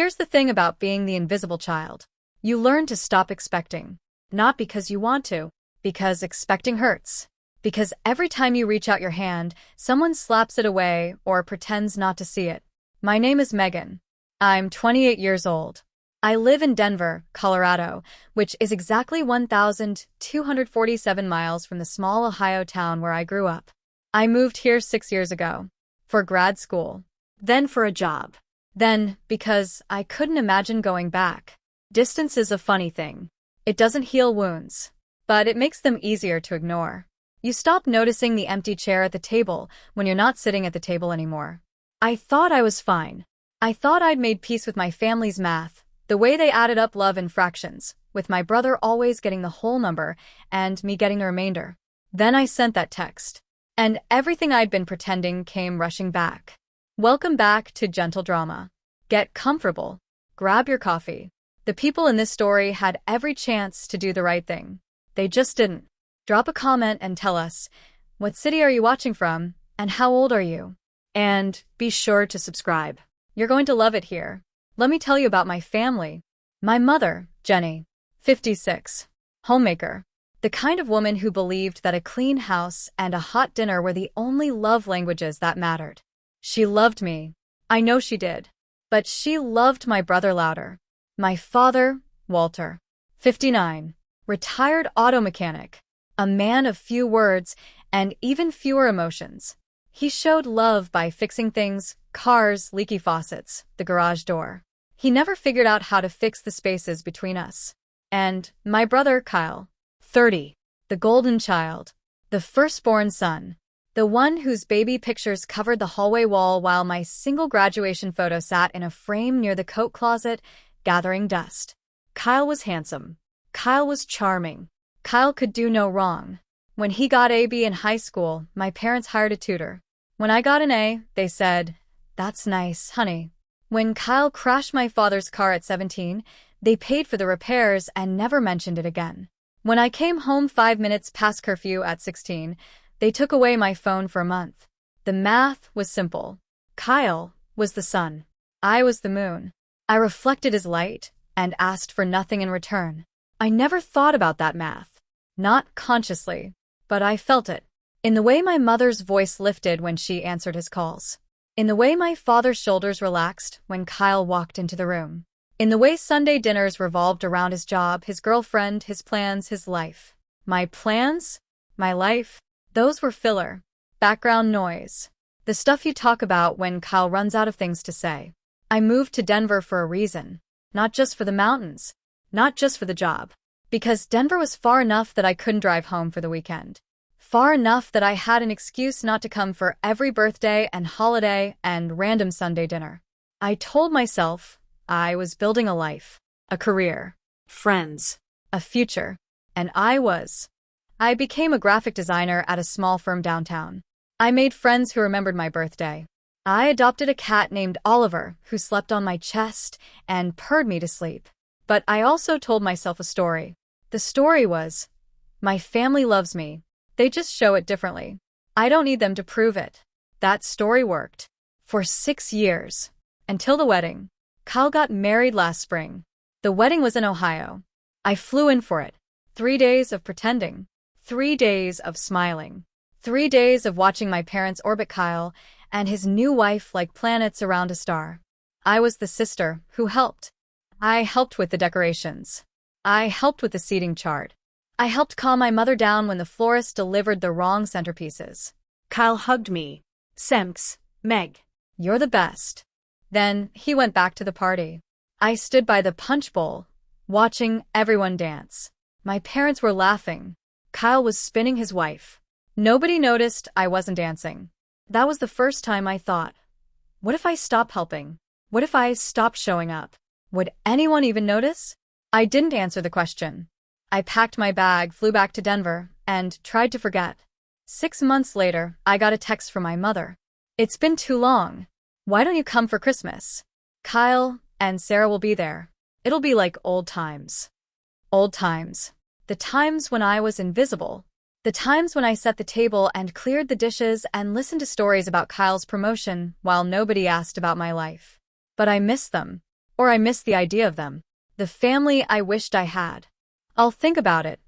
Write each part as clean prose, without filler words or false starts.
Here's the thing about being the invisible child. You learn to stop expecting. Not because you want to, because expecting hurts. Because every time you reach out your hand, someone slaps it away or pretends not to see it. My name is Megan. I'm 28 years old. I live in Denver, Colorado, which is exactly 1,247 miles from the small Ohio town where I grew up. I moved here 6 years ago. For grad school. Then for a job. Then, because I couldn't imagine going back. Distance is a funny thing. It doesn't heal wounds, but it makes them easier to ignore. You stop noticing the empty chair at the table when you're not sitting at the table anymore. I thought I was fine. I thought I'd made peace with my family's math, the way they added up love in fractions, with my brother always getting the whole number and me getting the remainder. Then I sent that text, and everything I'd been pretending came rushing back. Welcome back to Gentle Drama. Get comfortable. Grab your coffee. The people in this story had every chance to do the right thing. They just didn't. Drop a comment and tell us, what city are you watching from, and how old are you? And be sure to subscribe. You're going to love it here. Let me tell you about my family. My mother, Jenny, 56, homemaker. The kind of woman who believed that a clean house and a hot dinner were the only love languages that mattered. She loved me. I know she did. But she loved my brother louder. My father, Walter, 59, retired auto mechanic, a man of few words and even fewer emotions. He showed love by fixing things, cars, leaky faucets, the garage door. He never figured out how to fix the spaces between us. And my brother, Kyle, 30, the golden child, the firstborn son, the one whose baby pictures covered the hallway wall while my single graduation photo sat in a frame near the coat closet, gathering dust. Kyle was handsome. Kyle was charming. Kyle could do no wrong. When he got AB in high school, my parents hired a tutor. When I got an A, they said, "That's nice, honey." When Kyle crashed my father's car at 17, they paid for the repairs and never mentioned it again. When I came home 5 minutes past curfew at 16, they took away my phone for a month. The math was simple. Kyle was the sun. I was the moon. I reflected his light and asked for nothing in return. I never thought about that math. Not consciously, but I felt it. In the way my mother's voice lifted when she answered his calls. In the way my father's shoulders relaxed when Kyle walked into the room. In the way Sunday dinners revolved around his job, his girlfriend, his plans, his life. My plans? My life? Those were filler. Background noise. The stuff you talk about when Kyle runs out of things to say. I moved to Denver for a reason. Not just for the mountains. Not just for the job. Because Denver was far enough that I couldn't drive home for the weekend. Far enough that I had an excuse not to come for every birthday and holiday and random Sunday dinner. I told myself I was building a life, a career, friends, a future, and I became a graphic designer at a small firm downtown. I made friends who remembered my birthday. I adopted a cat named Oliver who slept on my chest and purred me to sleep. But I also told myself a story. The story was, my family loves me. They just show it differently. I don't need them to prove it. That story worked. For 6 years. Until the wedding. Kyle got married last spring. The wedding was in Ohio. I flew in for it. 3 days of pretending. 3 days of smiling. 3 days of watching my parents orbit Kyle and his new wife like planets around a star. I was the sister who helped. I helped with the decorations. I helped with the seating chart. I helped calm my mother down when the florist delivered the wrong centerpieces. Kyle hugged me. "Semks, Meg, you're the best." Then he went back to the party. I stood by the punch bowl, watching everyone dance. My parents were laughing. Kyle was spinning his wife. Nobody noticed I wasn't dancing. That was the first time I thought, what if I stop helping? What if I stopped showing up? Would anyone even notice? I didn't answer the question. I packed my bag, flew back to Denver, and tried to forget. 6 months later, I got a text from my mother. "It's been too long. Why don't you come for Christmas? Kyle and Sarah will be there. It'll be like old times." Old times. The times when I was invisible. The times when I set the table and cleared the dishes and listened to stories about Kyle's promotion while nobody asked about my life. But I miss them. Or I miss the idea of them. The family I wished I had. I'll think about it.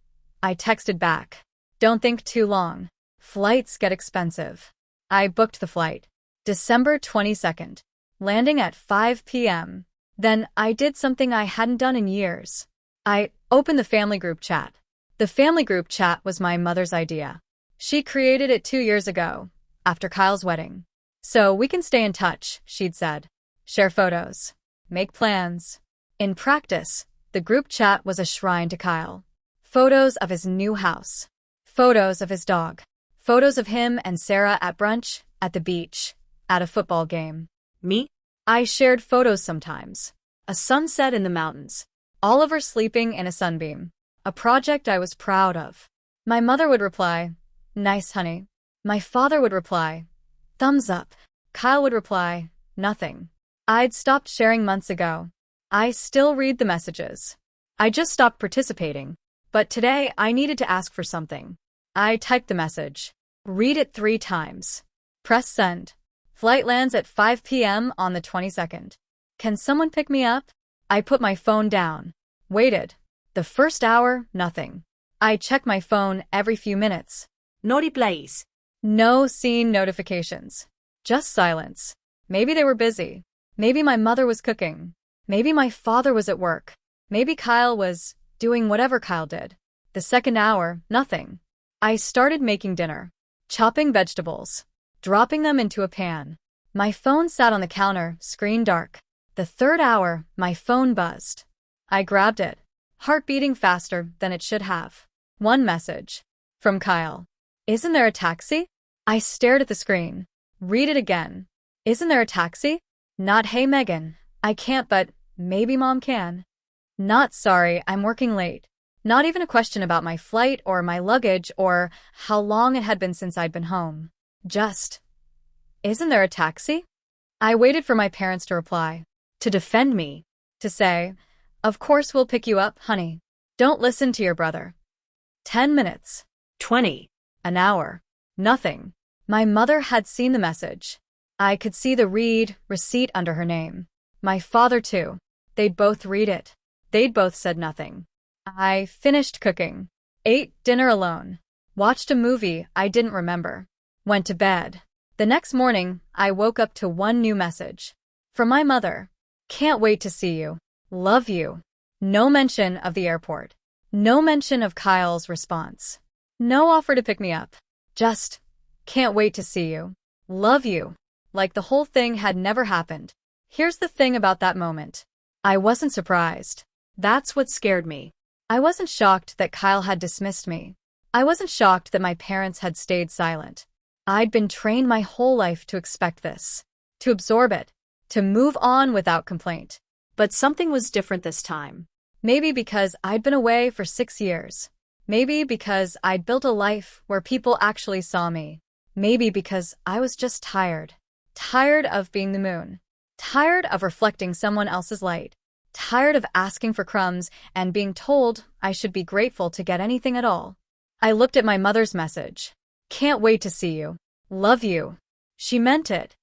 I texted back. Don't think too long. Flights get expensive. I booked the flight. December 22nd. Landing at 5 p.m. Then I did something I hadn't done in years. I opened the family group chat. The family group chat was my mother's idea. She created it 2 years ago, after Kyle's wedding. So we can stay in touch, she'd said. Share photos. Make plans. In practice, the group chat was a shrine to Kyle. Photos of his new house. Photos of his dog. Photos of him and Sarah at brunch, at the beach, at a football game. Me? I shared photos sometimes. A sunset in the mountains. Oliver sleeping in a sunbeam. A project I was proud of. My mother would reply, "Nice, honey." My father would reply, "Thumbs up." Kyle would reply, "Nothing." I'd stopped sharing months ago. I still read the messages. I just stopped participating. But today I needed to ask for something. I typed the message. Read it 3 times. Press send. Flight lands at 5 p.m. on the 22nd. Can someone pick me up? I put my phone down. Waited. The first hour, nothing. I check my phone every few minutes. Naughty Blaze. No seen notifications. Just silence. Maybe they were busy. Maybe my mother was cooking. Maybe my father was at work. Maybe Kyle was doing whatever Kyle did. The second hour, nothing. I started making dinner. Chopping vegetables. Dropping them into a pan. My phone sat on the counter, screen dark. The third hour, my phone buzzed. I grabbed it. Heart beating faster than it should have. One message. From Kyle. Isn't there a taxi? I stared at the screen. Read it again. Isn't there a taxi? Not hey Megan, I can't but maybe mom can. Not sorry, I'm working late. Not even a question about my flight or my luggage or how long it had been since I'd been home. Just, isn't there a taxi? I waited for my parents to reply. To defend me. To say, of course we'll pick you up, honey. Don't listen to your brother. 10 minutes. 20. An hour. Nothing. My mother had seen the message. I could see the receipt under her name. My father too. They'd both read it. They'd both said nothing. I finished cooking. Ate dinner alone. Watched a movie I didn't remember. Went to bed. The next morning, I woke up to one new message. From my mother. Can't wait to see you. Love you. No mention of the airport. No mention of Kyle's response. No offer to pick me up. Just, can't wait to see you. Love you. Like the whole thing had never happened. Here's the thing about that moment. I wasn't surprised. That's what scared me. I wasn't shocked that Kyle had dismissed me. I wasn't shocked that my parents had stayed silent. I'd been trained my whole life to expect this. To absorb it. To move on without complaint. But something was different this time. Maybe because I'd been away for 6 years. Maybe because I'd built a life where people actually saw me. Maybe because I was just tired. Tired of being the moon. Tired of reflecting someone else's light. Tired of asking for crumbs and being told I should be grateful to get anything at all. I looked at my mother's message. Can't wait to see you. Love you. She meant it.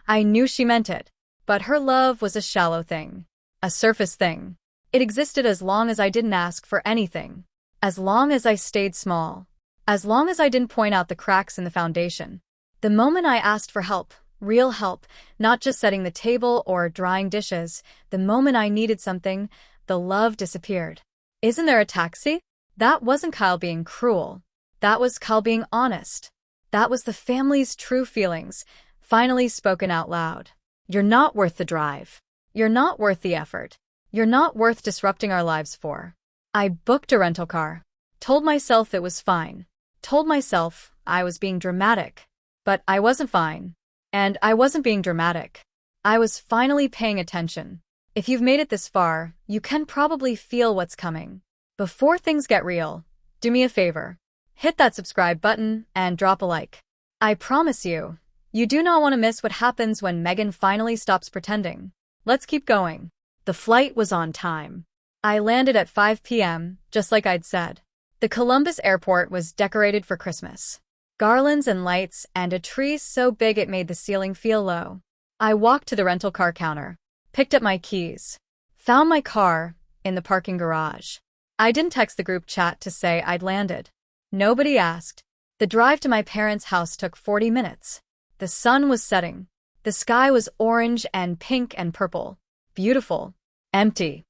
I knew she meant it. But her love was a shallow thing. A surface thing. It existed as long as I didn't ask for anything. As long as I stayed small. As long as I didn't point out the cracks in the foundation. The moment I asked for help, real help, not just setting the table or drying dishes, the moment I needed something, the love disappeared. Isn't there a taxi? That wasn't Kyle being cruel. That was Kyle being honest. That was the family's true feelings, finally spoken out loud. You're not worth the drive. You're not worth the effort. You're not worth disrupting our lives for. I booked a rental car. Told myself it was fine. Told myself I was being dramatic. But I wasn't fine. And I wasn't being dramatic. I was finally paying attention. If you've made it this far, you can probably feel what's coming. Before things get real, do me a favor. Hit that subscribe button and drop a like. I promise you, you do not want to miss what happens when Megan finally stops pretending. Let's keep going. The flight was on time. I landed at 5 p.m., just like I'd said. The Columbus airport was decorated for Christmas. Garlands and lights and a tree so big it made the ceiling feel low. I walked to the rental car counter, picked up my keys. Found my car in the parking garage. I didn't text the group chat to say I'd landed. Nobody asked. The drive to my parents' house took 40 minutes. The sun was setting. The sky was orange and pink and purple. Beautiful. Empty.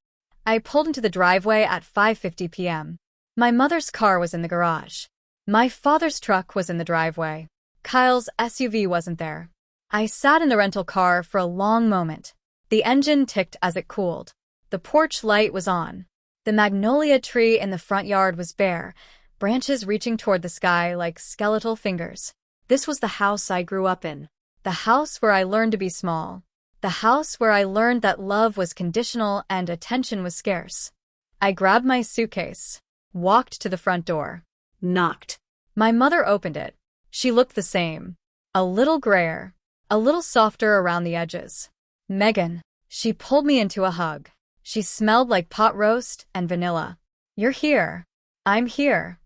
I pulled into the driveway at 5:50 p.m. My mother's car was in the garage. My father's truck was in the driveway. Kyle's SUV wasn't there. I sat in the rental car for a long moment. The engine ticked as it cooled. The porch light was on. The magnolia tree in the front yard was bare, branches reaching toward the sky like skeletal fingers. This was the house I grew up in. The house where I learned to be small. The house where I learned that love was conditional and attention was scarce. I grabbed my suitcase, walked to the front door. Knocked. My mother opened it. She looked the same. A little grayer, a little softer around the edges. Megan. She pulled me into a hug. She smelled like pot roast and vanilla. You're here. I'm here.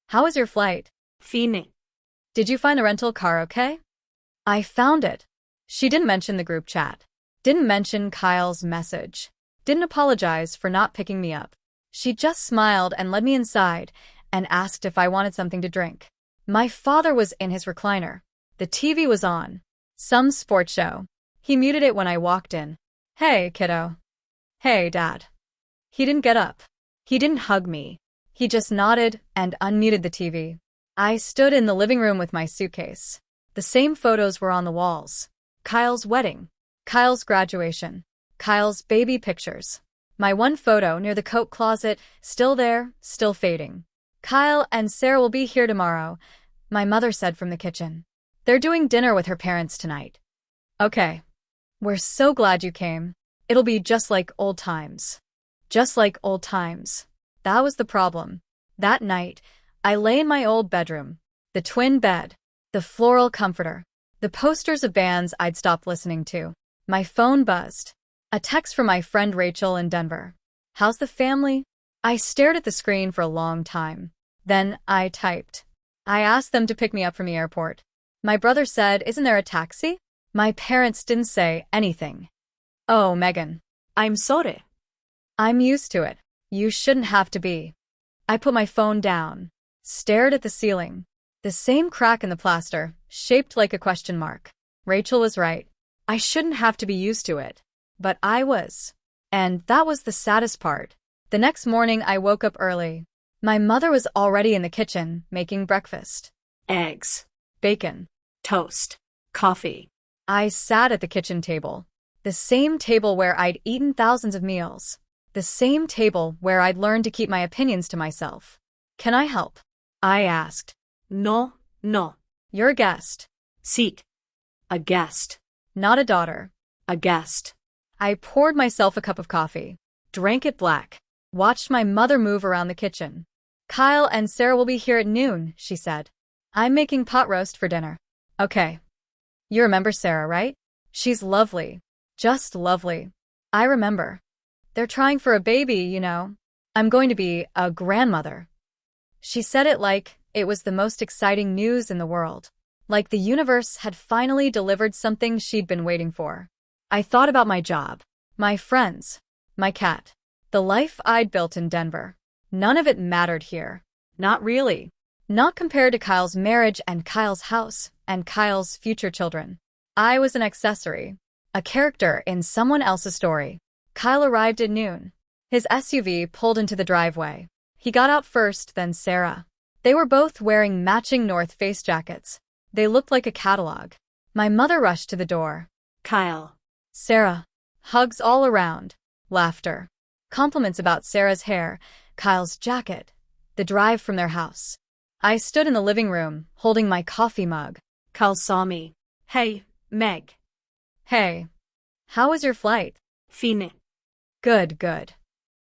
How was your flight? Fine. Did you find the rental car okay? I found it. She didn't mention the group chat. Didn't mention Kyle's message. Didn't apologize for not picking me up. She just smiled and led me inside and asked if I wanted something to drink. My father was in his recliner. The TV was on. Some sports show. He muted it when I walked in. Hey, kiddo. Hey, Dad. He didn't get up. He didn't hug me. He just nodded and unmuted the TV. I stood in the living room with my suitcase. The same photos were on the walls. Kyle's wedding. Kyle's graduation. Kyle's baby pictures. My one photo near the coat closet, still there, still fading. Kyle and Sarah will be here tomorrow, my mother said from the kitchen. They're doing dinner with her parents tonight. Okay. We're so glad you came. It'll be just like old times. Just like old times. That was the problem. That night, I lay in my old bedroom. The twin bed. The floral comforter. The posters of bands I'd stopped listening to. My phone buzzed. A text from my friend Rachel in Denver. How's the family? I stared at the screen for a long time. Then I typed. I asked them to pick me up from the airport. My brother said, "Isn't there a taxi?" My parents didn't say anything. Oh, Megan. I'm sorry. I'm used to it. You shouldn't have to be. I put my phone down, stared at the ceiling. The same crack in the plaster, shaped like a question mark. Rachel was right. I shouldn't have to be used to it. But I was. And that was the saddest part. The next morning I woke up early. My mother was already in the kitchen, making breakfast. Eggs. Bacon. Toast. Coffee. I sat at the kitchen table. The same table where I'd eaten thousands of meals. The same table where I'd learned to keep my opinions to myself. Can I help? I asked. No, no. You're a guest. Sí. A guest. Not a daughter. A guest. I poured myself a cup of coffee, drank it black, watched my mother move around the kitchen. Kyle and Sarah will be here at noon, she said. I'm making pot roast for dinner. Okay. You remember Sarah, right? She's lovely. Just lovely. I remember. They're trying for a baby, you know. I'm going to be a grandmother. She said it like it was the most exciting news in the world. Like the universe had finally delivered something she'd been waiting for. I thought about my job, my friends, my cat, the life I'd built in Denver. None of it mattered here. Not really. Not compared to Kyle's marriage and Kyle's house and Kyle's future children. I was an accessory, a character in someone else's story. Kyle arrived at noon. His SUV pulled into the driveway. He got out first, then Sarah. They were both wearing matching North Face jackets. They looked like a catalog. My mother rushed to the door. Kyle. Sarah. Hugs all around. Laughter. Compliments about Sarah's hair, Kyle's jacket, the drive from their house. I stood in the living room, holding my coffee mug. Kyle saw me. Hey, Meg. Hey. How was your flight? Fine. Good, good.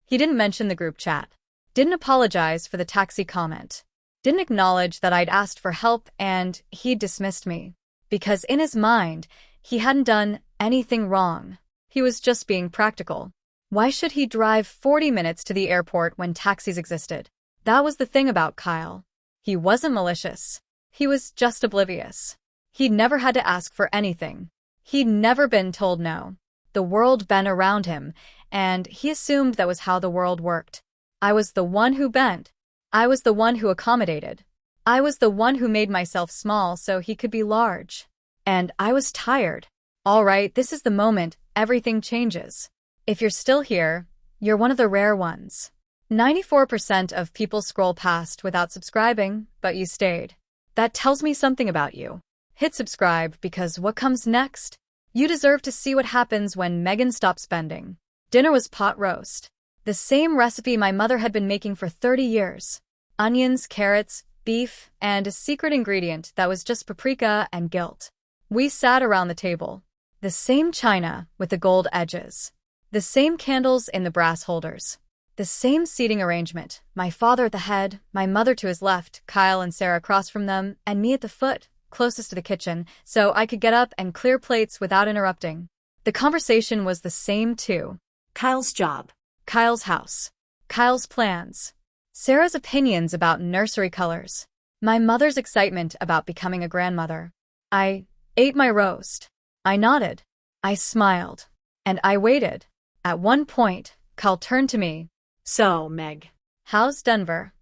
He didn't mention the group chat. Didn't apologize for the taxi comment. Didn't acknowledge that I'd asked for help and he'd dismissed me. Because in his mind, he hadn't done anything wrong. He was just being practical. Why should he drive 40 minutes to the airport when taxis existed? That was the thing about Kyle. He wasn't malicious. He was just oblivious. He'd never had to ask for anything. He'd never been told no. The world bent around him, and he assumed that was how the world worked. I was the one who bent. I was the one who accommodated. I was the one who made myself small so he could be large. And I was tired. All right, this is the moment everything changes. If you're still here, you're one of the rare ones. 94% of people scroll past without subscribing, but you stayed. That tells me something about you. Hit subscribe because what comes next? You deserve to see what happens when Megan stops spending. Dinner was pot roast. The same recipe my mother had been making for 30 years. Onions, carrots, beef, and a secret ingredient that was just paprika and guilt. We sat around the table. The same china with the gold edges. The same candles in the brass holders. The same seating arrangement, my father at the head, my mother to his left, Kyle and Sarah across from them, and me at the foot, closest to the kitchen, so I could get up and clear plates without interrupting. The conversation was the same too. Kyle's job. Kyle's house. Kyle's plans. Sarah's opinions about nursery colors. My mother's excitement about becoming a grandmother. I ate my roast. I nodded. I smiled. And I waited. At one point, Kyle turned to me. So, Meg. How's Denver?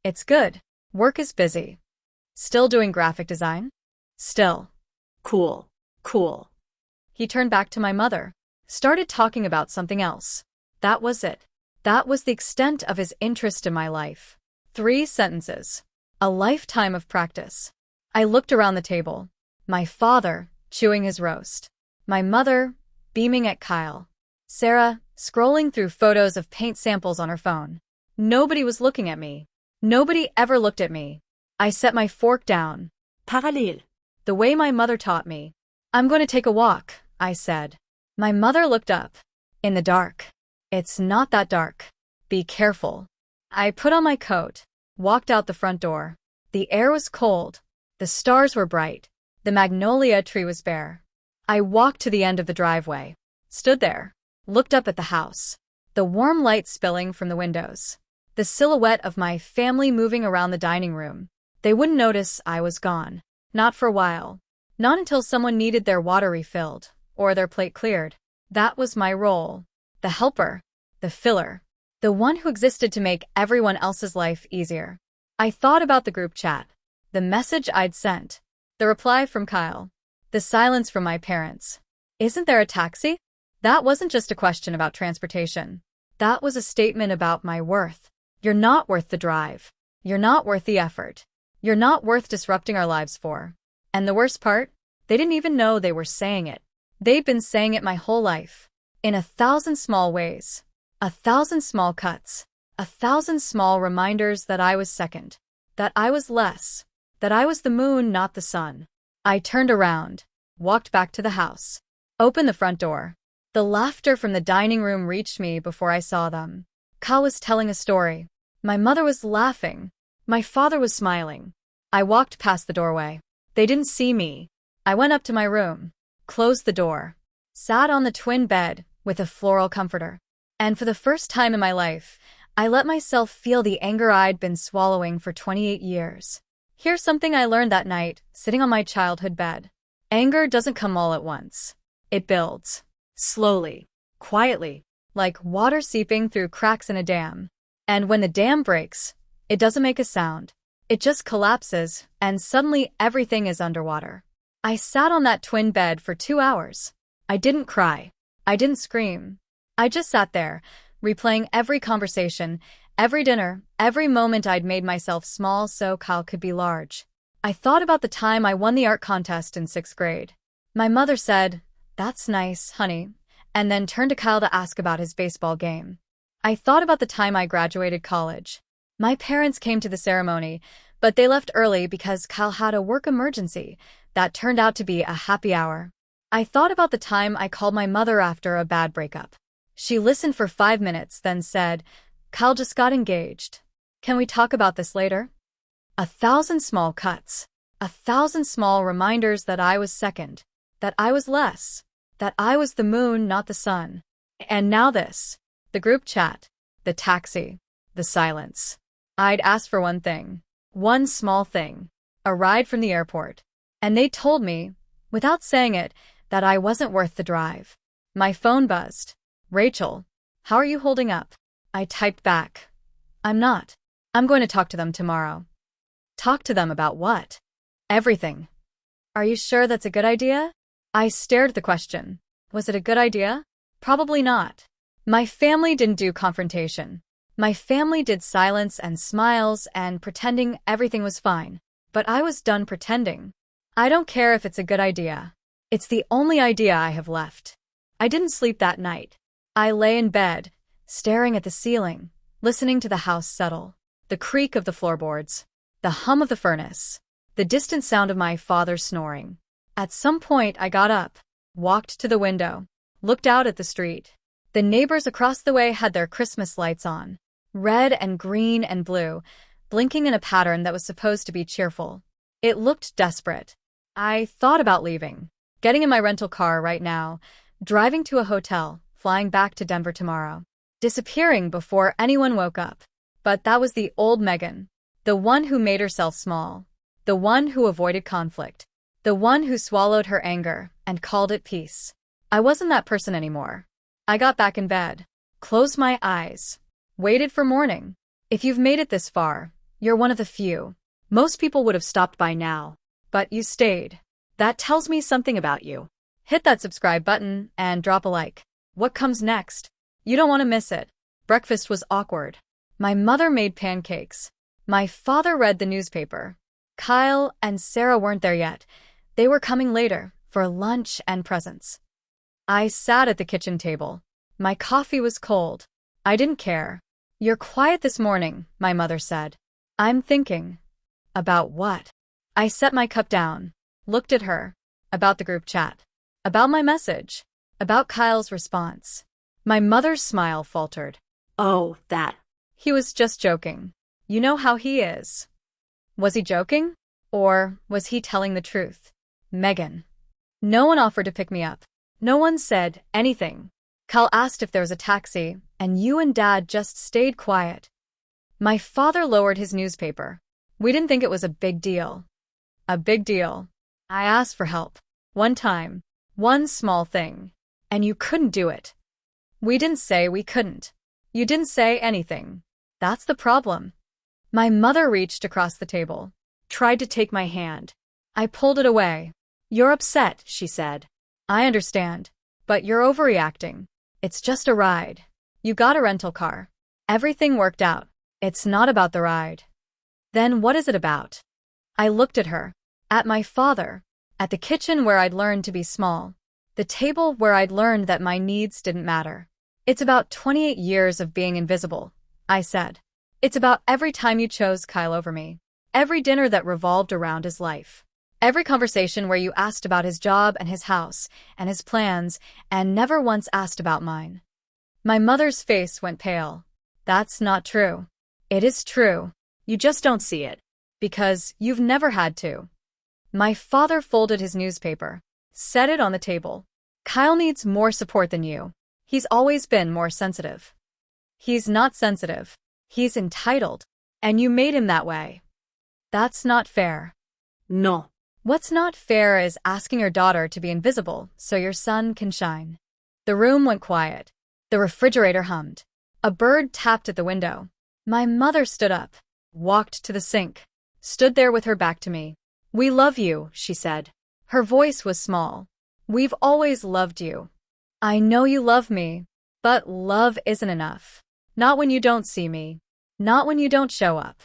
It's good. Work is busy. Still doing graphic design? Still. Cool. Cool. He turned back to my mother. Started talking about something else. That was it. That was the extent of his interest in my life. 3 sentences. A lifetime of practice. I looked around the table. My father, chewing his roast. My mother, beaming at Kyle. Sarah, scrolling through photos of paint samples on her phone. Nobody was looking at me. Nobody ever looked at me. I set my fork down. Parallel. The way my mother taught me. I'm going to take a walk, I said. My mother looked up. In the dark. It's not that dark. Be careful. I put on my coat. Walked out the front door. The air was cold. The stars were bright. The magnolia tree was bare. I walked to the end of the driveway. Stood there. Looked up at the house. The warm light spilling from the windows. The silhouette of my family moving around the dining room. They wouldn't notice I was gone. Not for a while. Not until someone needed their water refilled, or their plate cleared. That was my role. The helper. The filler. The one who existed to make everyone else's life easier. I thought about the group chat. The message I'd sent. The reply from Kyle. The silence from my parents. Isn't there a taxi? That wasn't just a question about transportation. That was a statement about my worth. You're not worth the drive. You're not worth the effort. You're not worth disrupting our lives for. And the worst part? They didn't even know they were saying it. They'd been saying it my whole life. In 1,000 small ways. 1,000 small cuts. 1,000 small reminders that I was second. That I was less. That I was the moon, not the sun. I turned around. Walked back to the house. Opened the front door. The laughter from the dining room reached me before I saw them. Kyle was telling a story. My mother was laughing. My father was smiling. I walked past the doorway. They didn't see me. I went up to my room. Closed the door. Sat on the twin bed with a floral comforter. And for the first time in my life, I let myself feel the anger I'd been swallowing for 28 years. Here's something I learned that night, sitting on my childhood bed. Anger doesn't come all at once. It builds. Slowly. Quietly. Like water seeping through cracks in a dam. And when the dam breaks, it doesn't make a sound. It just collapses, and suddenly everything is underwater. I sat on that twin bed for 2 hours. I didn't cry. I didn't scream. I just sat there, replaying every conversation, every dinner, every moment I'd made myself small so Kyle could be large. I thought about the time I won the art contest in 6th grade. My mother said, "That's nice, honey," and then turned to Kyle to ask about his baseball game. I thought about the time I graduated college. My parents came to the ceremony, but they left early because Kyle had a work emergency that turned out to be a happy hour. I thought about the time I called my mother after a bad breakup. She listened for 5 minutes, then said, "Kyle just got engaged. Can we talk about this later?" 1,000 small cuts. 1,000 small reminders that I was second. That I was less. That I was the moon, not the sun. And now this. The group chat. The taxi. The silence. I'd asked for one thing. One small thing. A ride from the airport. And they told me, without saying it, that I wasn't worth the drive. My phone buzzed. "Rachel, How are you holding up? I typed back. I'm not. I'm going to talk to them tomorrow. Talk to them about what? Everything. Are you sure that's a good idea? I stared at the question. Was it a good idea? Probably not. My family didn't do confrontation. My family did silence and smiles and pretending everything was fine. But I was done pretending. I don't care if it's a good idea. It's the only idea I have left. I didn't sleep that night. I lay in bed, staring at the ceiling, listening to the house settle, the creak of the floorboards, the hum of the furnace, the distant sound of my father snoring. At some point, I got up, walked to the window, looked out at the street. The neighbors across the way had their Christmas lights on, red and green and blue, blinking in a pattern that was supposed to be cheerful. It looked desperate. I thought about leaving, getting in my rental car right now, driving to a hotel, flying back to Denver tomorrow, disappearing before anyone woke up. But that was the old Megan, the one who made herself small, the one who avoided conflict, the one who swallowed her anger and called it peace. I wasn't that person anymore. I got back in bed, closed my eyes, waited for morning. If you've made it this far, you're one of the few. Most people would have stopped by now, but you stayed. That tells me something about you. Hit that subscribe button and drop a like. What comes next? You don't want to miss it. Breakfast was awkward. My mother made pancakes. My father read the newspaper. Kyle and Sarah weren't there yet. They were coming later for lunch and presents. I sat at the kitchen table. My coffee was cold. I didn't care. You're quiet this morning, my mother said. I'm thinking. About what? I set my cup down, looked at her. About the group chat. About my message. About Kyle's response. My mother's smile faltered. Oh, that. He was just joking. You know how he is. Was he joking? Or was he telling the truth? Megan. No one offered to pick me up. No one said anything. Kyle asked if there was a taxi, and you and Dad just stayed quiet. My father lowered his newspaper. We didn't think it was a big deal. A big deal. I asked for help. One time. One small thing. And you couldn't do it. We didn't say we couldn't. You didn't say anything. That's the problem. My mother reached across the table, tried to take my hand. I pulled it away. You're upset, she said. I understand, but you're overreacting. It's just a ride. You got a rental car. Everything worked out. It's not about the ride. Then what is it about? I looked at her, at my father, at the kitchen where I'd learned to be small, the table where I'd learned that my needs didn't matter. It's about 28 years of being invisible, I said. It's about every time you chose Kyle over me, every dinner that revolved around his life, every conversation where you asked about his job and his house and his plans and never once asked about mine. My mother's face went pale. That's not true. It is true. You just don't see it. Because you've never had to. My father folded his newspaper, set it on the table. Kyle needs more support than you. He's always been more sensitive. He's not sensitive. He's entitled. And you made him that way. That's not fair. No. What's not fair is asking your daughter to be invisible so your son can shine. The room went quiet. The refrigerator hummed. A bird tapped at the window. My mother stood up, walked to the sink, stood there with her back to me. We love you, she said. Her voice was small. We've always loved you. I know you love me, but love isn't enough. Not when you don't see me. Not when you don't show up.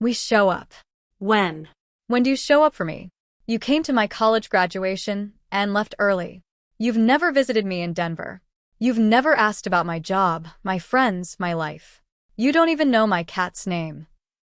We show up. When? When do you show up for me? You came to my college graduation and left early. You've never visited me in Denver. You've never asked about my job, my friends, my life. You don't even know my cat's name.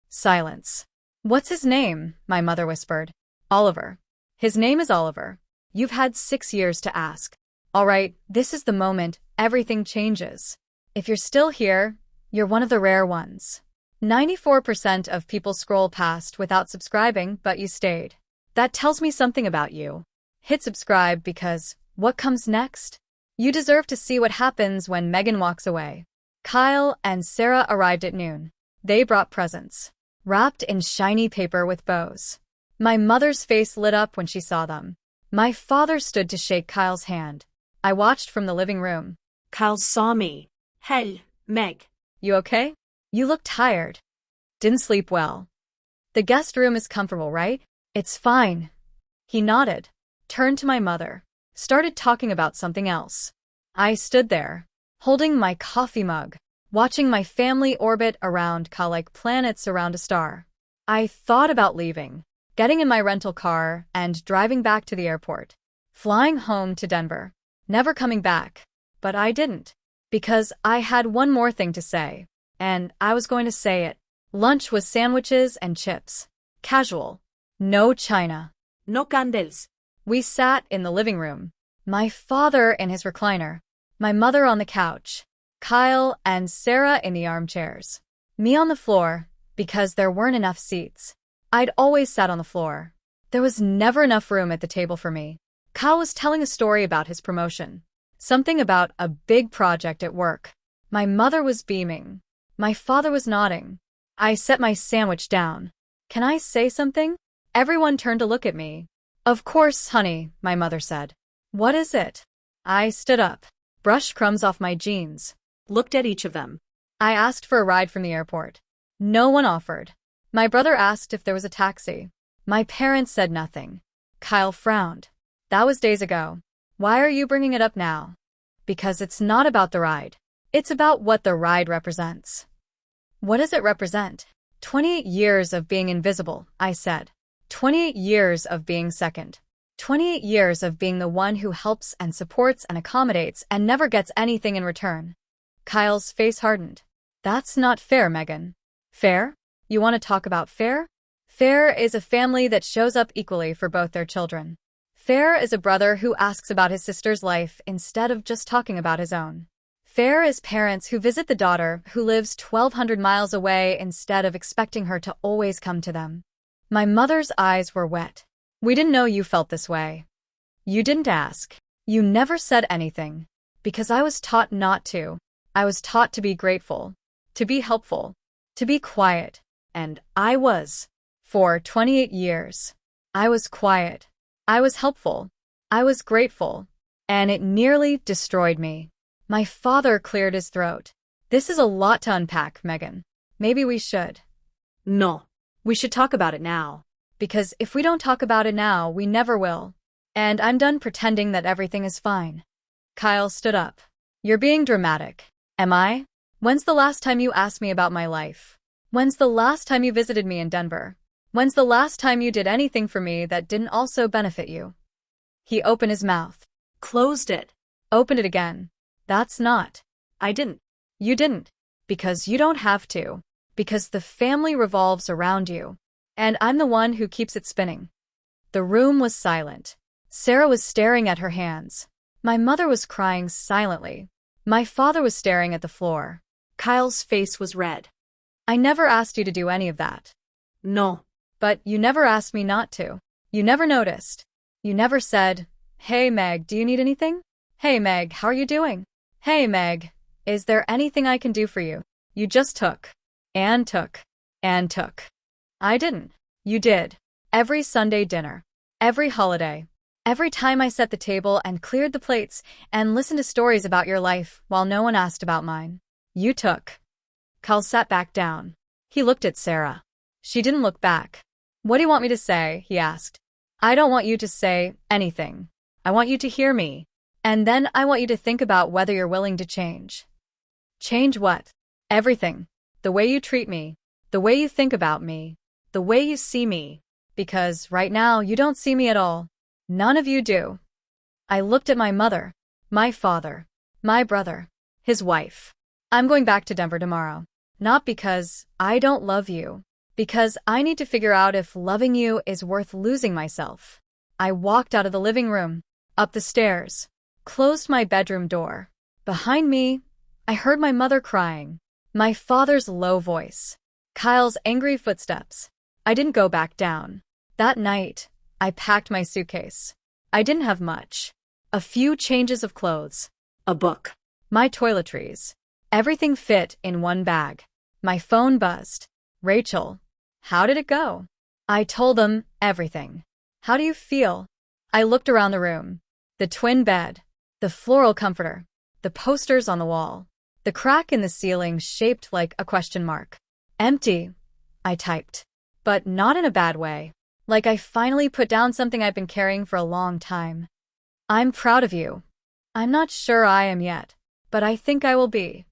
Silence. What's his name? My mother whispered. Oliver. His name is Oliver. You've had 6 years to ask. All right, this is the moment everything changes. If you're still here, you're one of the rare ones. 94% of people scroll past without subscribing, but you stayed. That tells me something about you. Hit subscribe because what comes next? You deserve to see what happens when Megan walks away. Kyle and Sarah arrived at noon. They brought presents, wrapped in shiny paper with bows. My mother's face lit up when she saw them. My father stood to shake Kyle's hand. I watched from the living room. Kyle saw me. Hey, Meg. You okay? You look tired. Didn't sleep well. The guest room is comfortable, right? It's fine. He nodded, turned to my mother, started talking about something else. I stood there, holding my coffee mug, watching my family orbit around Ka like planets around a star. I thought about leaving, getting in my rental car and driving back to the airport, flying home to Denver, never coming back. But I didn't, because I had one more thing to say, and I was going to say it. Lunch was sandwiches and chips. Casual. No china. No candles. We sat in the living room, my father in his recliner, my mother on the couch, Kyle and Sarah in the armchairs, me on the floor, because there weren't enough seats. I'd always sat on the floor. There was never enough room at the table for me. Kyle was telling a story about his promotion, something about a big project at work. My mother was beaming. My father was nodding. I set my sandwich down. Can I say something? Everyone turned to look at me. Of course, honey, my mother said. What is it? I stood up, brushed crumbs off my jeans, Looked at each of them. I asked for a ride from the airport. No one offered. My brother asked if there was a taxi. My parents said nothing. Kyle frowned. That was days ago. Why are you bringing it up now? Because it's not about the ride. It's about what the ride represents. What does it represent? 28 years of being invisible, I said. 28 years of being second. 28 years of being the one who helps and supports and accommodates and never gets anything in return. Kyle's face hardened. That's not fair, Megan. Fair? You want to talk about fair? Fair is a family that shows up equally for both their children. Fair is a brother who asks about his sister's life instead of just talking about his own. Fair is parents who visit the daughter who lives 1,200 miles away instead of expecting her to always come to them. My mother's eyes were wet. We didn't know you felt this way. You didn't ask. You never said anything. Because I was taught not to. I was taught to be grateful, to be helpful, to be quiet. And I was. For 28 years. I was quiet. I was helpful. I was grateful. And it nearly destroyed me. My father cleared his throat. This is a lot to unpack, Megan. Maybe we should. No. We should talk about it now. Because if we don't talk about it now, we never will. And I'm done pretending that everything is fine. Kyle stood up. You're being dramatic. Am I? When's the last time you asked me about my life? When's the last time you visited me in Denver? When's the last time you did anything for me that didn't also benefit you? He opened his mouth. Closed it. Opened it again. That's not. I didn't. You didn't. Because you don't have to. Because the family revolves around you. And I'm the one who keeps it spinning. The room was silent. Sarah was staring at her hands. My mother was crying silently. My father was staring at the floor. Kyle's face was red. I never asked you to do any of that. No. But you never asked me not to. You never noticed. You never said, Hey Meg, do you need anything? Hey Meg, how are you doing? Hey Meg, is there anything I can do for you? You just took. And took. And took. I didn't. You did. Every Sunday dinner. Every holiday. Every time I set the table and cleared the plates and listened to stories about your life while no one asked about mine. You took. Kyle sat back down. He looked at Sarah. She didn't look back. What do you want me to say? He asked. I don't want you to say anything. I want you to hear me. And then I want you to think about whether you're willing to change. Change what? Everything. The way you treat me. The way you think about me. The way you see me. Because right now you don't see me at all. None of you do. I looked at my mother, my father, my brother, his wife. I'm going back to Denver tomorrow. Not because I don't love you. Because I need to figure out if loving you is worth losing myself. I walked out of the living room, up the stairs, closed my bedroom door. Behind me, I heard my mother crying, my father's low voice, Kyle's angry footsteps. I didn't go back down. That night, I packed my suitcase. I didn't have much. A few changes of clothes. A book. My toiletries. Everything fit in one bag. My phone buzzed. Rachel. How did it go? I told them everything. How do you feel? I looked around the room. The twin bed. The floral comforter. The posters on the wall. The crack in the ceiling shaped like a question mark. Empty, I typed. But not in a bad way. Like I finally put down something I've been carrying for a long time. I'm proud of you. I'm not sure I am yet, but I think I will be.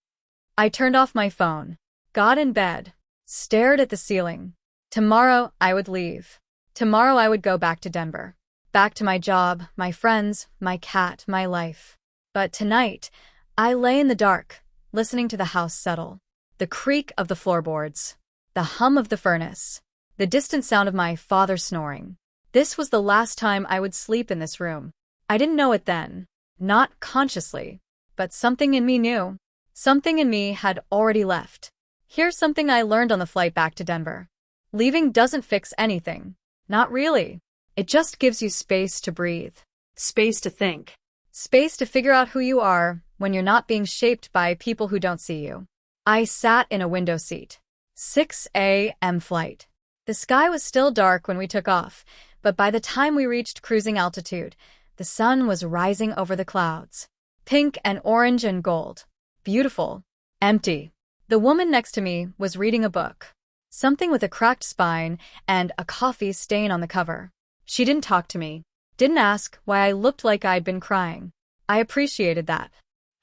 I turned off my phone, got in bed, stared at the ceiling. Tomorrow I would leave. Tomorrow I would go back to Denver. Back to my job, my friends, my cat, my life. But tonight, I lay in the dark, listening to the house settle. The creak of the floorboards, the hum of the furnace, the distant sound of my father snoring. This was the last time I would sleep in this room. I didn't know it then, not consciously, but something in me knew. Something in me had already left. Here's something I learned on the flight back to Denver. Leaving doesn't fix anything. Not really. It just gives you space to breathe. Space to think. Space to figure out who you are when you're not being shaped by people who don't see you. I sat in a window seat. 6 a.m. flight. The sky was still dark when we took off, but by the time we reached cruising altitude, the sun was rising over the clouds. Pink and orange and gold. Beautiful. Empty. The woman next to me was reading a book. Something with a cracked spine and a coffee stain on the cover. She didn't talk to me. Didn't ask why I looked like I'd been crying. I appreciated that.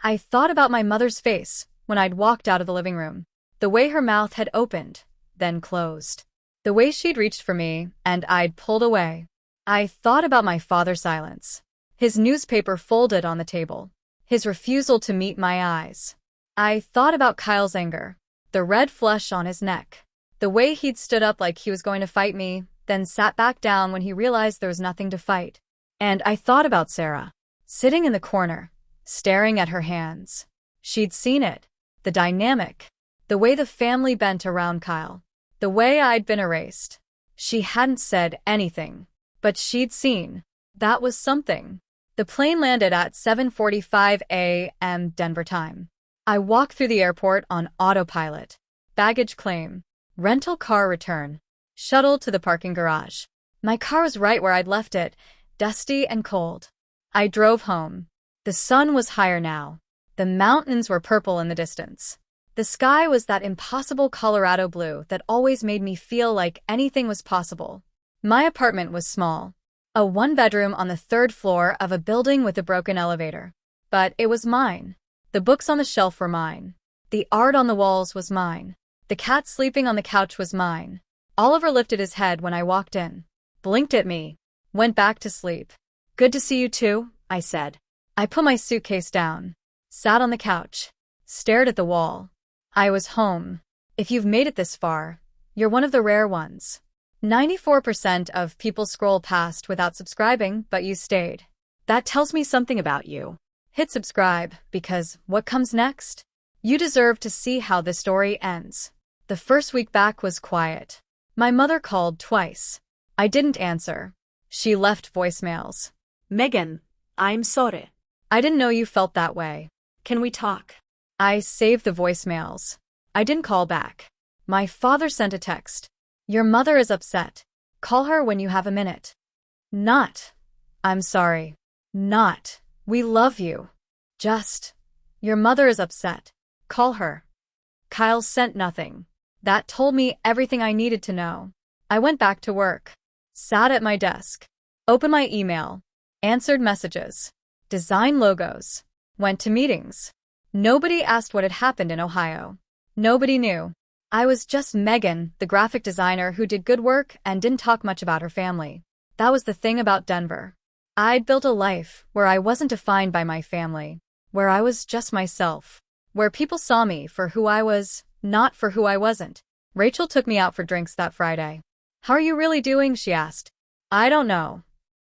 I thought about my mother's face when I'd walked out of the living room. The way her mouth had opened, then closed. The way she'd reached for me and I'd pulled away. I thought about my father's silence. His newspaper folded on the table. His refusal to meet my eyes. I thought about Kyle's anger. The red flush on his neck. The way he'd stood up like he was going to fight me, then sat back down when he realized there was nothing to fight. And I thought about Sarah, sitting in the corner, staring at her hands. She'd seen it. The dynamic. The way the family bent around Kyle. The way I'd been erased. She hadn't said anything. But she'd seen. That was something. The plane landed at 7:45 a.m. Denver time. I walked through the airport on autopilot. Baggage claim. Rental car return. Shuttle to the parking garage. My car was right where I'd left it, dusty and cold. I drove home. The sun was higher now. The mountains were purple in the distance. The sky was that impossible Colorado blue that always made me feel like anything was possible. My apartment was small. A one-bedroom on the 3rd floor of a building with a broken elevator. But it was mine. The books on the shelf were mine. The art on the walls was mine. The cat sleeping on the couch was mine. Oliver lifted his head when I walked in. Blinked at me. Went back to sleep. Good to see you too, I said. I put my suitcase down. Sat on the couch. Stared at the wall. I was home. If you've made it this far, you're one of the rare ones. 94% of people scroll past without subscribing, but you stayed. That tells me something about you. Hit subscribe, because what comes next? You deserve to see how the story ends. The first week back was quiet. My mother called twice. I didn't answer. She left voicemails. Megan, I'm sorry. I didn't know you felt that way. Can we talk? I saved the voicemails. I didn't call back. My father sent a text. Your mother is upset. Call her when you have a minute. Not. I'm sorry. Not. We love you. Just. Your mother is upset. Call her. Kyle sent nothing. That told me everything I needed to know. I went back to work. Sat at my desk. Opened my email. Answered messages. Designed logos. Went to meetings. Nobody asked what had happened in Ohio. Nobody knew. I was just Megan, the graphic designer who did good work and didn't talk much about her family. That was the thing about Denver. I'd built a life where I wasn't defined by my family, where I was just myself, where people saw me for who I was, not for who I wasn't. Rachel took me out for drinks that Friday. How are you really doing? She asked. I don't know.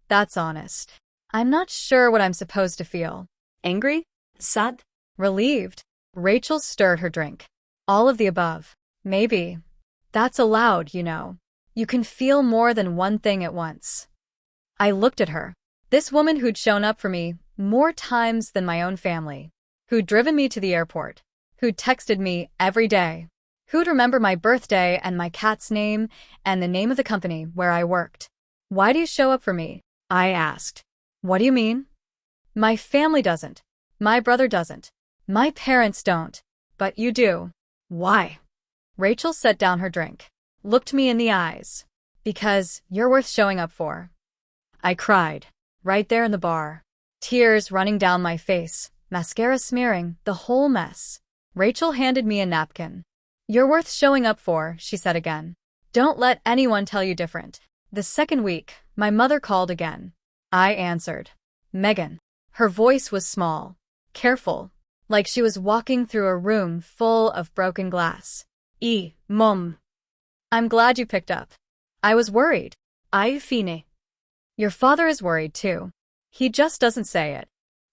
That's honest. I'm not sure what I'm supposed to feel. Angry? Sad? Relieved? Rachel stirred her drink. All of the above. Maybe. That's allowed, you know. You can feel more than one thing at once. I looked at her. This woman who'd shown up for me more times than my own family. Who'd driven me to the airport. Who'd texted me every day. Who'd remember my birthday and my cat's name and the name of the company where I worked. Why do you show up for me? I asked. What do you mean? My family doesn't. My brother doesn't. My parents don't. But you do. Why? Rachel set down her drink, looked me in the eyes. Because you're worth showing up for. I cried, right there in the bar. Tears running down my face, mascara smearing, the whole mess. Rachel handed me a napkin. You're worth showing up for, she said again. Don't let anyone tell you different. The second week, my mother called again. I answered. Megan. Her voice was small, careful, like she was walking through a room full of broken glass. Mom. I'm glad you picked up. I was worried. Fine. Your father is worried too. He just doesn't say it.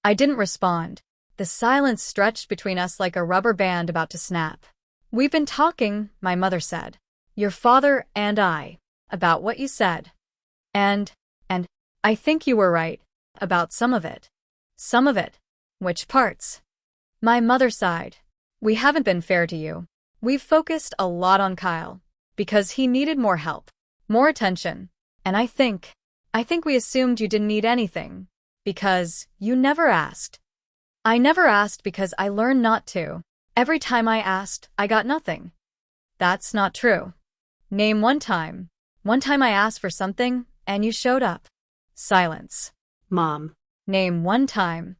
I didn't respond. The silence stretched between us like a rubber band about to snap. We've been talking, my mother said. Your father and I. About what you said. And I think you were right. About some of it. Some of it. Which parts? My mother sighed. We haven't been fair to you. We've focused a lot on Kyle. Because he needed more help. More attention. And I think we assumed you didn't need anything. Because you never asked. I never asked because I learned not to. Every time I asked, I got nothing. That's not true. Name one time. One time I asked for something, and you showed up. Silence. Mom. Name one time.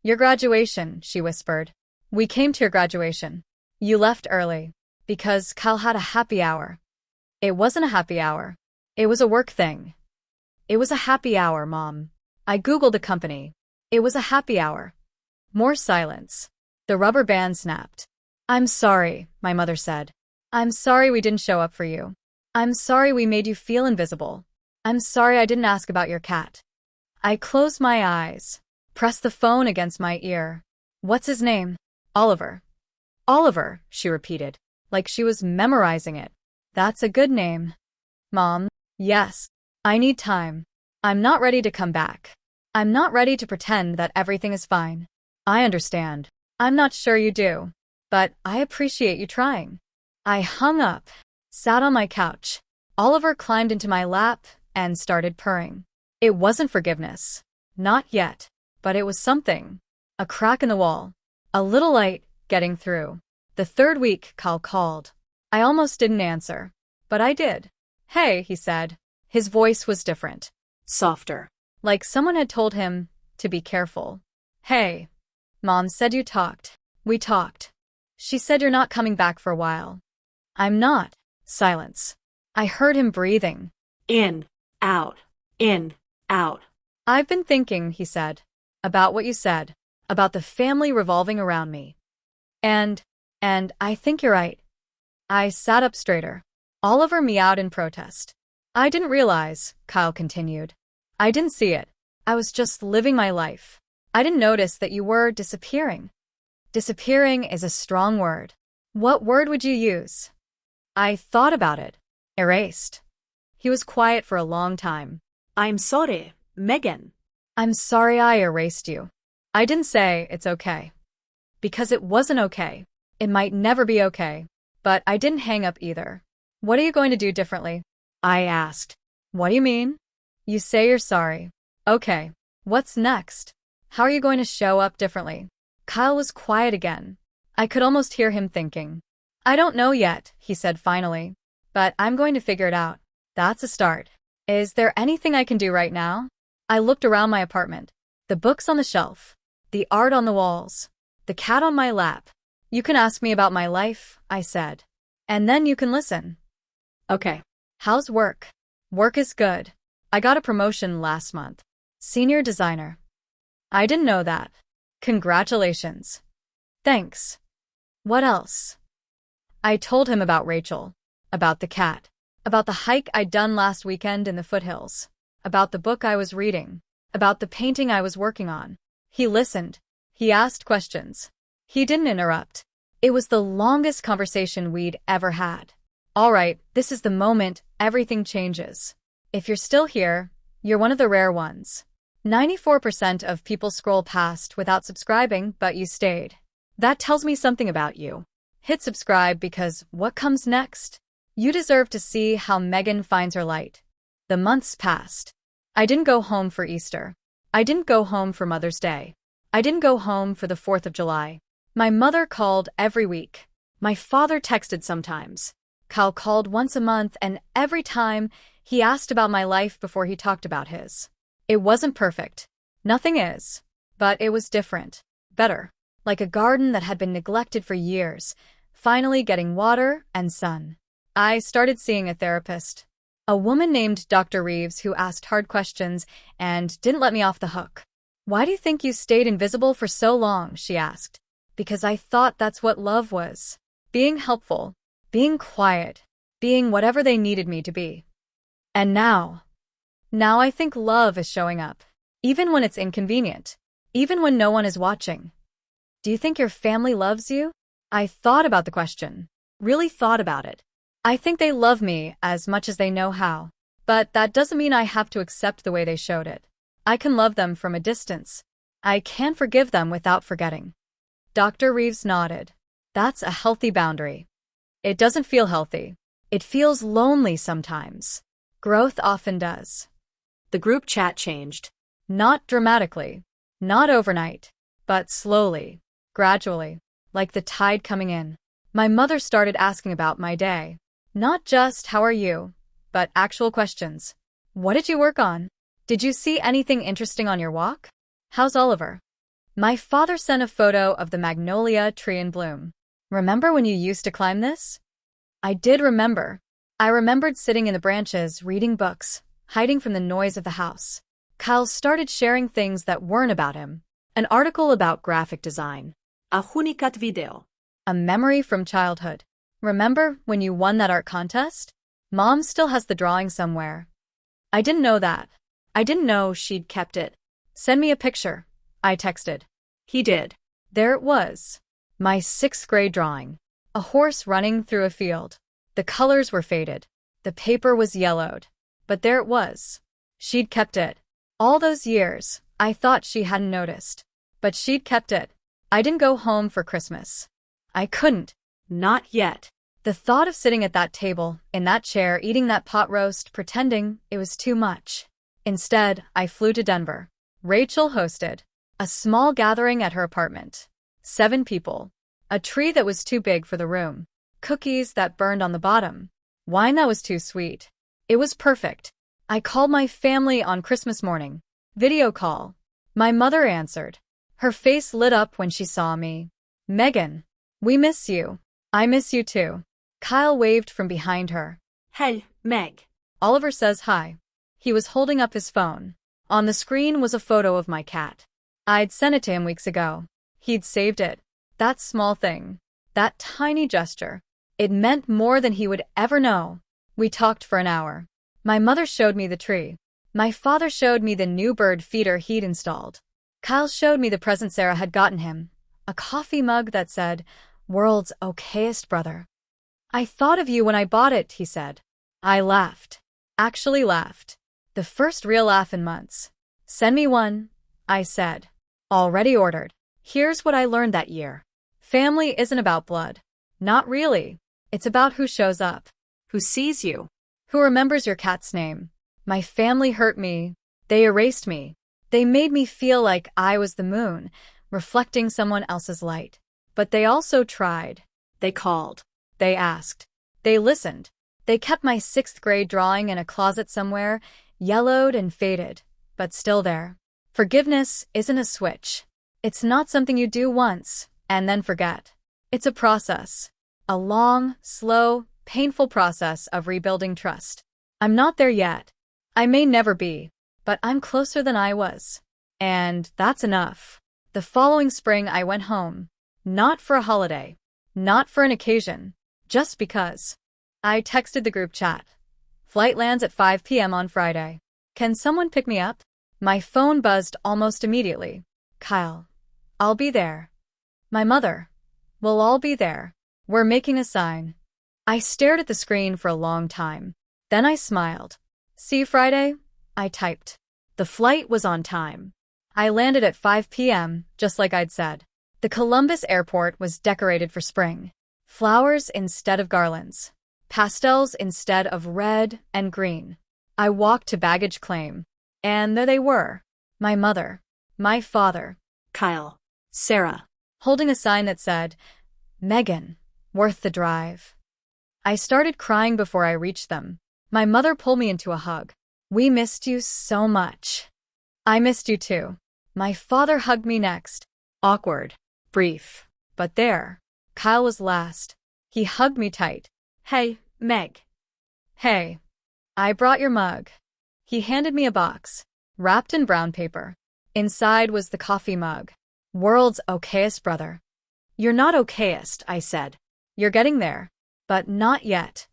Your graduation, she whispered. We came to your graduation. You left early. Because Kyle had a happy hour. It wasn't a happy hour. It was a work thing. It was a happy hour, Mom. I Googled the company. It was a happy hour. More silence. The rubber band snapped. I'm sorry, my mother said. I'm sorry we didn't show up for you. I'm sorry we made you feel invisible. I'm sorry I didn't ask about your cat. I closed my eyes, pressed the phone against my ear. What's his name? Oliver. Oliver, she repeated, like she was memorizing it. That's a good name. Mom, yes. I need time. I'm not ready to come back. I'm not ready to pretend that everything is fine. I understand. I'm not sure you do. But I appreciate you trying. I hung up, sat on my couch. Oliver climbed into my lap and started purring. It wasn't forgiveness. Not yet. But it was something. A crack in the wall. A little light getting through. The third week, Kyle called. I almost didn't answer. But I did. Hey, he said. His voice was different. Softer. Like someone had told him to be careful. Hey. Mom said you talked. We talked. She said you're not coming back for a while. I'm not. Silence. I heard him breathing. In, out, in, out. I've been thinking, he said. About what you said. About the family revolving around me. And I think you're right. I sat up straighter. Oliver meowed in protest. I didn't realize, Kyle continued. I didn't see it. I was just living my life. I didn't notice that you were disappearing. Disappearing is a strong word. What word would you use? I thought about it. Erased. He was quiet for a long time. I'm sorry, Megan. I'm sorry I erased you. I didn't say it's okay. Because it wasn't okay. It might never be okay. But I didn't hang up either. What are you going to do differently? I asked. What do you mean? You say you're sorry. Okay. What's next? How are you going to show up differently? Kyle was quiet again. I could almost hear him thinking. I don't know yet, he said finally. But I'm going to figure it out. That's a start. Is there anything I can do right now? I looked around my apartment. The books on the shelf. The art on the walls. The cat on my lap. You can ask me about my life, I said. And then you can listen. Okay. How's work? Work is good. I got a promotion last month. Senior designer. I didn't know that. Congratulations. Thanks. What else? I told him about Rachel. About the cat. About the hike I'd done last weekend in the foothills. About the book I was reading. About the painting I was working on. He listened. He asked questions. He didn't interrupt. It was the longest conversation we'd ever had. All right, this is the moment everything changes. If you're still here, you're one of the rare ones. 94% of people scroll past without subscribing, but you stayed. That tells me something about you. Hit subscribe because what comes next? You deserve to see how Megan finds her light. The months passed. I didn't go home for Easter. I didn't go home for Mother's Day. I didn't go home for the 4th of July. My mother called every week. My father texted sometimes. Kyle called once a month, and every time he asked about my life before he talked about his. It wasn't perfect. Nothing is. But it was different. Better. Like a garden that had been neglected for years, finally getting water and sun. I started seeing a therapist. A woman named Dr. Reeves who asked hard questions and didn't let me off the hook. "Why do you think you stayed invisible for so long?" she asked. Because I thought that's what love was. Being helpful, being quiet, being whatever they needed me to be. And now I think love is showing up. Even when it's inconvenient. Even when no one is watching. Do you think your family loves you? I thought about the question. Really thought about it. I think they love me as much as they know how. But that doesn't mean I have to accept the way they showed it. I can love them from a distance. I can forgive them without forgetting. Dr. Reeves nodded. That's a healthy boundary. It doesn't feel healthy. It feels lonely sometimes. Growth often does. The group chat changed. Not dramatically. Not overnight. But slowly. Gradually. Like the tide coming in. My mother started asking about my day. Not just, "How are you?" but actual questions. "What did you work on? Did you see anything interesting on your walk? How's Oliver?" My father sent a photo of the magnolia tree in bloom. "Remember when you used to climb this?" I did remember. I remembered sitting in the branches, reading books, hiding from the noise of the house. Kyle started sharing things that weren't about him. An article about graphic design. A hunikat video. A memory from childhood. "Remember when you won that art contest? Mom still has the drawing somewhere." I didn't know that. I didn't know she'd kept it. "Send me a picture," I texted. He did. There it was. My 6th grade drawing. A horse running through a field. The colors were faded. The paper was yellowed. But there it was. She'd kept it. All those years, I thought she hadn't noticed. But she'd kept it. I didn't go home for Christmas. I couldn't. Not yet. The thought of sitting at that table, in that chair, eating that pot roast, pretending it was too much. Instead, I flew to Denver. Rachel hosted. A small gathering at her apartment. 7 people. A tree that was too big for the room. Cookies that burned on the bottom. Wine that was too sweet. It was perfect. I called my family on Christmas morning. Video call. My mother answered. Her face lit up when she saw me. "Megan, we miss you." "I miss you too." Kyle waved from behind her. "Hey, Meg." Oliver says hi. He was holding up his phone. On the screen was a photo of my cat. I'd sent it to him weeks ago. He'd saved it. That small thing. That tiny gesture. It meant more than he would ever know. We talked for an hour. My mother showed me the tree. My father showed me the new bird feeder he'd installed. Kyle showed me the present Sarah had gotten him. A coffee mug that said, "World's okayest brother." "I thought of you when I bought it," he said. I laughed. Actually laughed. The first real laugh in months. "Send me one," I said. Already ordered. Here's what I learned that year. Family isn't about blood. Not really. It's about who shows up. Who sees you. Who remembers your cat's name. My family hurt me. They erased me. They made me feel like I was the moon, reflecting someone else's light. But they also tried. They called. They asked. They listened. They kept my 6th grade drawing in a closet somewhere, yellowed and faded, but still there. Forgiveness isn't a switch. It's not something you do once and then forget. It's a process. A long, slow, painful process of rebuilding trust. I'm not there yet. I may never be, but I'm closer than I was. And that's enough. The following spring I went home. Not for a holiday. Not for an occasion. Just because. I texted the group chat. Flight lands at 5 p.m. on Friday. Can someone pick me up? My phone buzzed almost immediately. Kyle. I'll be there. My mother. We'll all be there. We're making a sign. I stared at the screen for a long time. Then I smiled. See you Friday? I typed. The flight was on time. I landed at 5 p.m., just like I'd said. The Columbus airport was decorated for spring. Flowers instead of garlands. Pastels instead of red and green. I walked to baggage claim. And there they were. My mother. My father. Kyle. Sarah. holding a sign that said, Megan, worth the drive. I started crying before I reached them. My mother pulled me into a hug. We missed you so much. I missed you too. My father hugged me next. Awkward. Brief. But there. Kyle was last. He hugged me tight. Hey, Meg. Hey. I brought your mug. He handed me a box, wrapped in brown paper. Inside was the coffee mug. World's okayest brother. You're not okayest, I said. You're getting there. But not yet.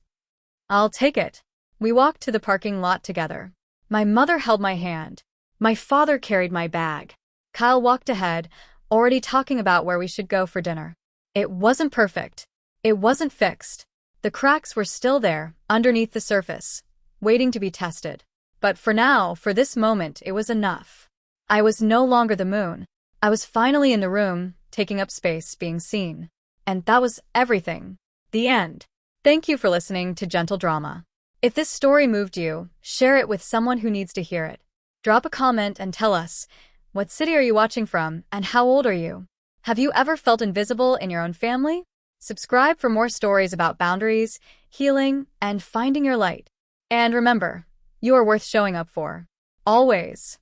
I'll take it. We walked to the parking lot together. My mother held my hand. My father carried my bag. Kyle walked ahead, already talking about where we should go for dinner. It wasn't perfect. It wasn't fixed. The cracks were still there, underneath the surface, waiting to be tested. But for now, for this moment, it was enough. I was no longer the moon. I was finally in the room, taking up space, being seen. And that was everything. The end. Thank you for listening to Gentle Drama. If this story moved you, share it with someone who needs to hear it. Drop a comment and tell us, what city are you watching from and how old are you? Have you ever felt invisible in your own family? Subscribe for more stories about boundaries, healing, and finding your light. And remember, you are worth showing up for. Always.